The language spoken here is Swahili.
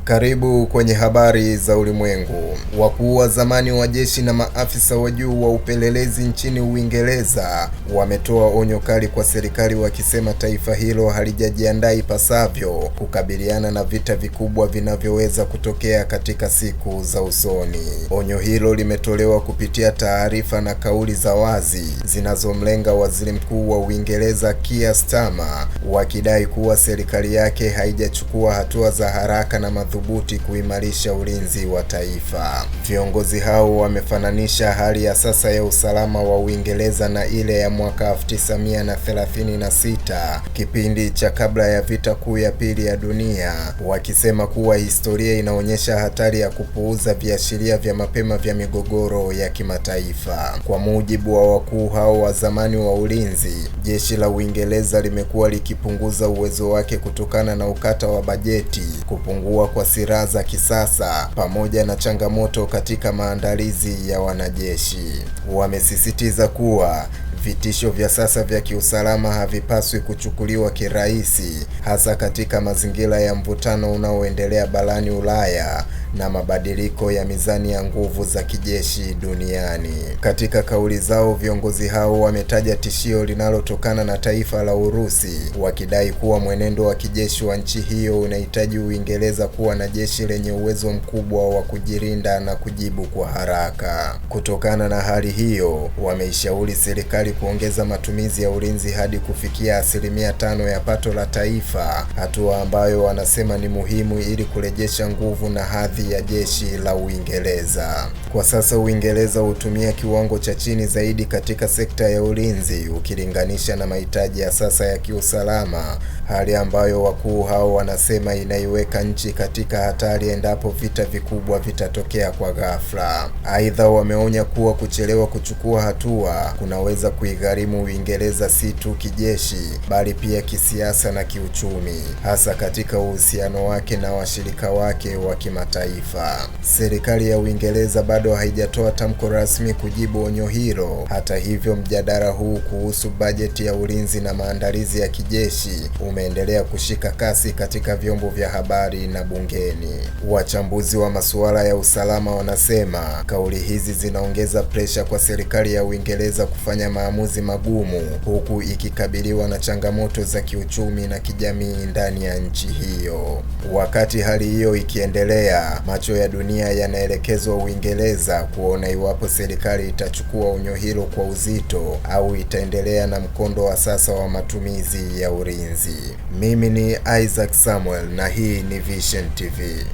Karibu kwenye habari za ulimwengu. Wakuu wa zamani wa jeshi na maafisa wa juu wa upelelezi nchini Uingereza wametoa onyo kali kwa serikali wakisema taifa hilo halijajiandaa ipasavyo kukabiliana na vita vikubwa vinavyoweza kutokea katika siku za usoni. Onyo hilo limetolewa kupitia taarifa na kauli za wazi zinazomlenga Waziri Mkuu wa Uingereza Keir Starmer, wakidai kuwa serikali yake haijachukua hatua za haraka na madhubuti kuimarisha ulinzi wa taifa. Viongozi hao wamefananisha hali ya sasa ya usalama wa Uingereza na ile ya mwaka 1936, kipindi cha kabla ya vita kuu ya pili ya dunia, wakisema kuwa historia inaonyesha hatari ya kupuuza viashiria vya mapema vya migogoro ya kimataifa. Kwa mujibu wa wakuu hao wa zamani wa ulinzi, jeshi la Uingereza limekuwa likipunguza uwezo wake kutokana na ukata wa bajeti, kupungua kwa silaha za kisasa pamoja na changamoto katika maandalizi ya wanajeshi. Wamesisitiza kuwa vitisho vya sasa vya kiusalama havipaswi kuchukuliwa kirahisi, hasa katika mazingira ya mvutano unaoendelea barani Ulaya na mabadiliko ya mizani ya nguvu za kijeshi duniani. Katika kauli zao, viongozi hao wametaja tishio linalotokana na taifa la Urusi, wakidai kuwa mwenendo wa kijeshi wa nchi hiyo unahitaji Uingereza kuwa na jeshi lenye uwezo mkubwa wa kujilinda na kujibu kwa haraka. Kutokana na hali hiyo, wameishauri serikali kuongeza matumizi ya ulinzi hadi kufikia 5% ya pato la taifa, hatua ambayo wanasema ni muhimu ili kurejesha nguvu na hadhi ya jeshi la Uingereza. Kwa sasa Uingereza hutumia kiwango cha chini zaidi katika sekta ya ulinzi ukilinganisha na mahitaji ya sasa ya kiusalama, hali ambayo wakuu hao wanasema inaiweka nchi katika hatari endapo vita vikubwa vitatokea kwa ghafla. Aidha, wameonya kuwa kuchelewa kuchukua hatua kunaweza kuigharimu Uingereza si tu kijeshi bali pia kisiasa na kiuchumi, hasa katika uhusiano wake na washirika wake wa kimataifa. Serikali ya Uingereza bado haijatoa tamko rasmi kujibu onyo hilo. Hata hivyo, mjadala huu kuhusu bajeti ya ulinzi na maandalizi ya kijeshi umeendelea kushika kasi katika vyombo vya habari na bungeni. Wachambuzi wa masuala ya usalama wanasema kauli hizi zinaongeza presha kwa serikali ya Uingereza kufanya maamuzi magumu, huku ikikabiliwa na changamoto za kiuchumi na kijamii ndani ya nchi hiyo. Wakati hali hiyo ikiendelea, macho ya dunia yanaelekezwa Uingereza kuona iwapo serikali itachukua onyo hilo kwa uzito au itaendelea na mkondo wa sasa wa matumizi ya ulinzi. Mimi ni Isaac Samuel na hii ni Vision TV.